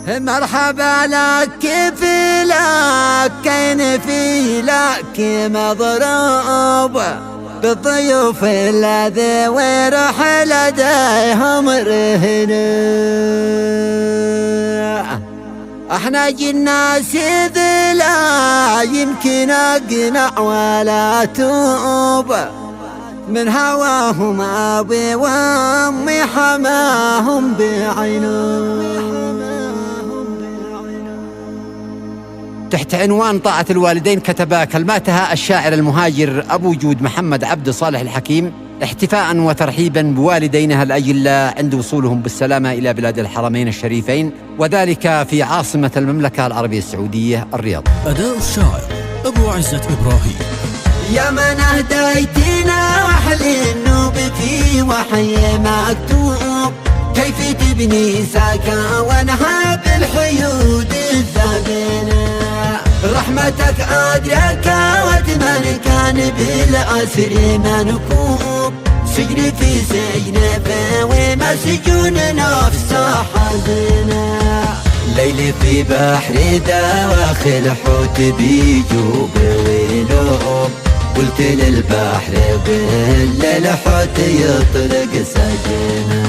مرحبا لك كيف لك كاين في لك مضروب بالضيوف الذي ورحل دايهم رهنا. احنا جينا سيد لا يمكن اقنع ولا توب من هواهم ابي وامي حماهم بعينه. تحت عنوان طاعة الوالدين كتب كلماتها الشاعر المهاجر أبو جود محمد عبد صالح الحكيم، احتفاء وترحيبا بوالدينها الأجلاء عند وصولهم بالسلامة إلى بلاد الحرمين الشريفين، وذلك في عاصمة المملكة العربية السعودية الرياض. أداء الشاعر أبو عزة إبراهيم. يا من أهديتنا وحل النوب في وحي مكتوب، كيف تبني ساكا وانهى بالحيود الثابنة. رحمتك أدرك وثمن كان بالأسر منكوب، سجن في سجن ومسجون نفس حزنا. ليل في بحر دواخل الحوت بيجوب ولوب، قلت للبحر ظل الحوت يطلق سجنا.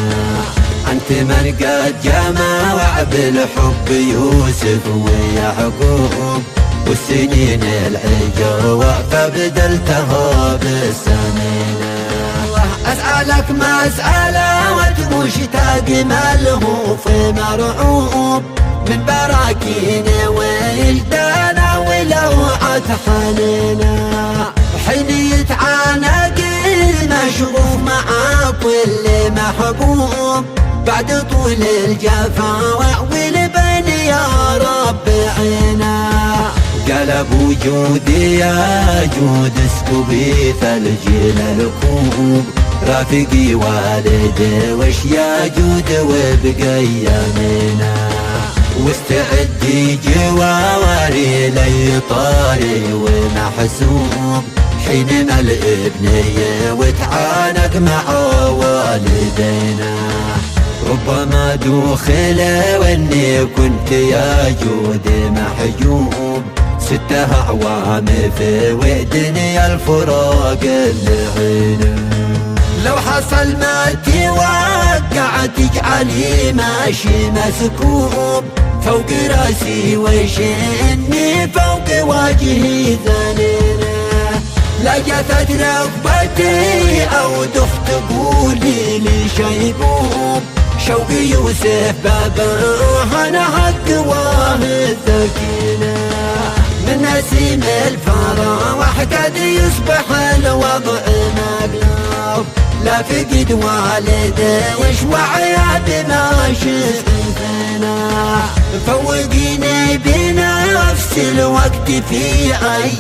أنت من قد جمع بالحب يوسف ويعقوب، والسنين العجوة فبدلتها بالسنينة. أسألك مسألة وتمشتاق ملهوف مرعوب، من براكين وجدانا ولوعة حنينة. حين يتعانق المشغوف مع كل محبوب، بعد طول الجفا والبين يا رب عينا. قلب وجودي يا جود اسكبي ثلج للكوب، رافقي والدي وش يا جود وبقى يمينا. واستعدي جواري لي طاري ومحسوب، حينما الابنية وتعانق مع والدينا. ربما دخل واني كنت يا جود محجوب، 6 أعوام في ودني الفراق اللعين. لو حصل ما توقع تجعلي ماشي مسكوب، فوق راسي وشني فوق وجهي ذليلة. لجثت رغبتي أو دخت قولي لي شيبوب، شوقي يوسف بابا أنا حق واهد ثقيلة. من نسيم الفرح قد يصبح الوضع مقلوب، لا فقد والده وش وعيا بما شفنا. فوقيني بنفس الوقت في أي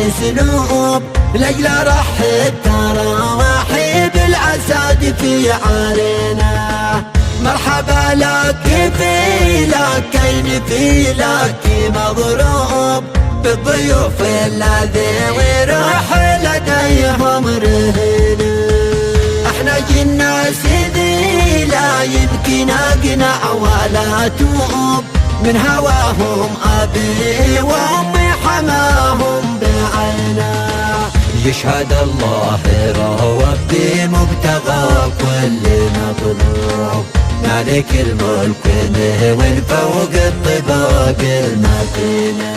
أسلوب، لجل رحب تراوحي بالعساد في علينا. مرحبا لك في لك كاين في لك مضروب، بالضيوف الذي ورحل لديهم رهنا. احنا جينا سيدي لا يمكن اقنع ولا توب، من هواهم ابي وامي حماهم بعينا. يشهد الله ربي مبتغى كل مطلوب، مالك الملك من فوق الطباق المتينة.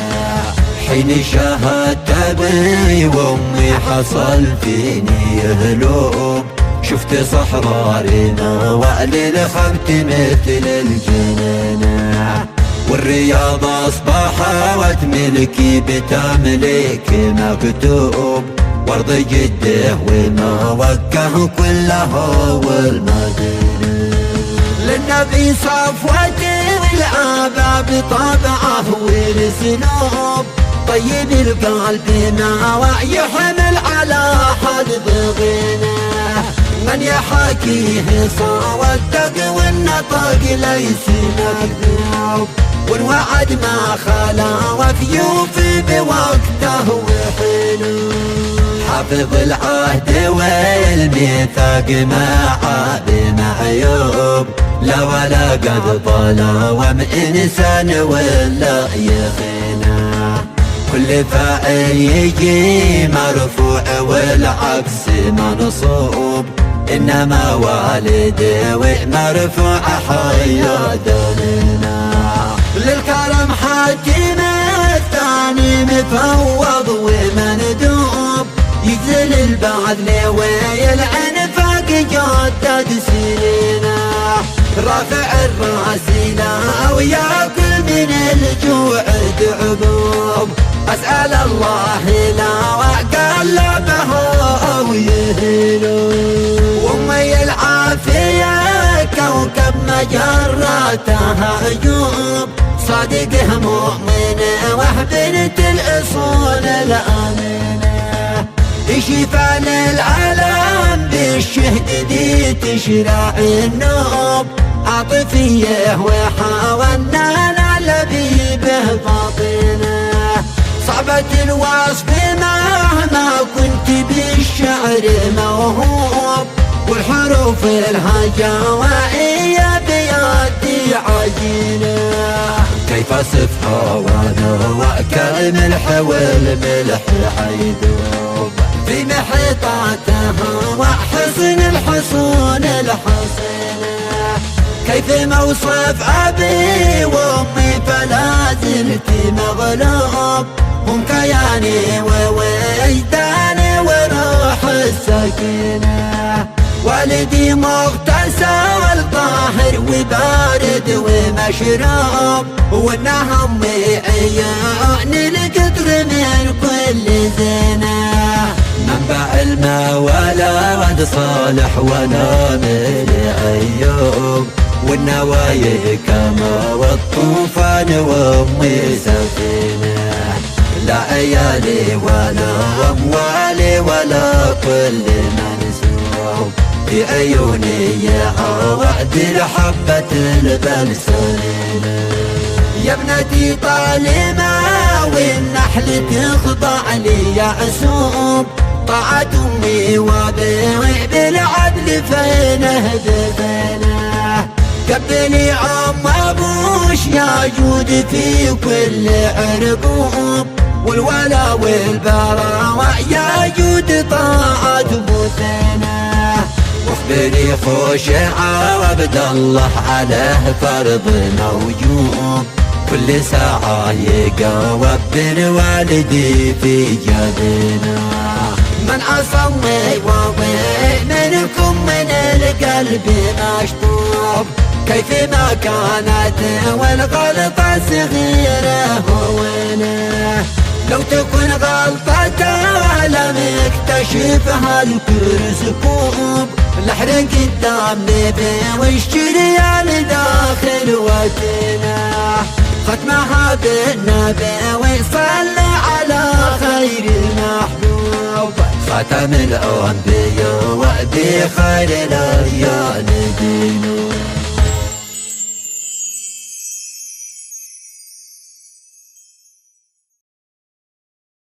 حين شاهدت ابي وامي حصل فيني هلوب، شفت صحرارنا وعلي الخبت مثل الجنينة. والرياض اصبحت ملكي بتملك مكتوب، وارض جده وموكه كلها والمدينة. للنبي صفوتي والآباء بطبعه والسلوب، طيب القلب ما يحمل على حد بغنى. من يحاكيه صوتك والنطق ليس مكذوب، والوعد ما خلا وفيوفي بوقته وحلو. حافظ العهد والميثاق مع بمعيوب، لا ولا قد طال ومن إنسان ولا يخينا. كل فاعل يجي مرفوع والعكس منصوب، إنما والد ومرفوع حيا دلنا. للكرم حاكم الثاني مفوض ومندوب، يجزل البعض ويلعن فاق جدد سنينا. رافع الراس لا وياكل من الجوع دعبوب، أسأل الله لا وقلبها ويهلو. وامي العافية كوكب مجراتها عجوب، صادقه مؤمن وحبنت الأصول الآمنة. شفاء للعالم بالشهد دي تشرع النوب، عاطفية وحاولنا نعلبي به باطنه. صعبة الوصف مهما كنت بالشعر موهوب، والحروف الهجوائية بيدي عجينة. كيف أصفها وانا وأكلم الحول ملح حيدوب، في محيطاتها وحصن الحصون الحصينة. كيف موصف أبي وأمي فلا زلت مغلوب، هم كياني ووجداني وروح السكينة. والدي مغتسل طاهر وبارد ومشروب، والنهم عيوني القدر من كل زينة. منبع الماء ولا ود صالح ولا من أيوب، والنوايا كما والطوفان وامي سفينة. لا عيالي ولا أموالي ولا كل منسوب، في عيوني يا وعد الحبة البلسانينة. يا ابنتي طالما والنحل تخضع لي يعسوب، طاعة أمي وابوي بالعدل فينه بفينه. قبلي عم أبوش يا جود في كل عرقوب، والولا والبراء يا جود طاعة بوثنا. واخبري خشعة وعبد الله عليه فرض موجود، كل ساعة يقوى بالوالدي في جدنا. من أصمي وضي منكم من القلب مشطوب، كيف ما كانت والغلطة صغيرة هونة. لو تكون غلطته لم يكتشفها الكرسكوب، نحرق الدم والشريان داخل وقتنا. ختمها بالنبي ويصلي على خير المحبوب، ختم الأنبياء وبخير الأديان دينه.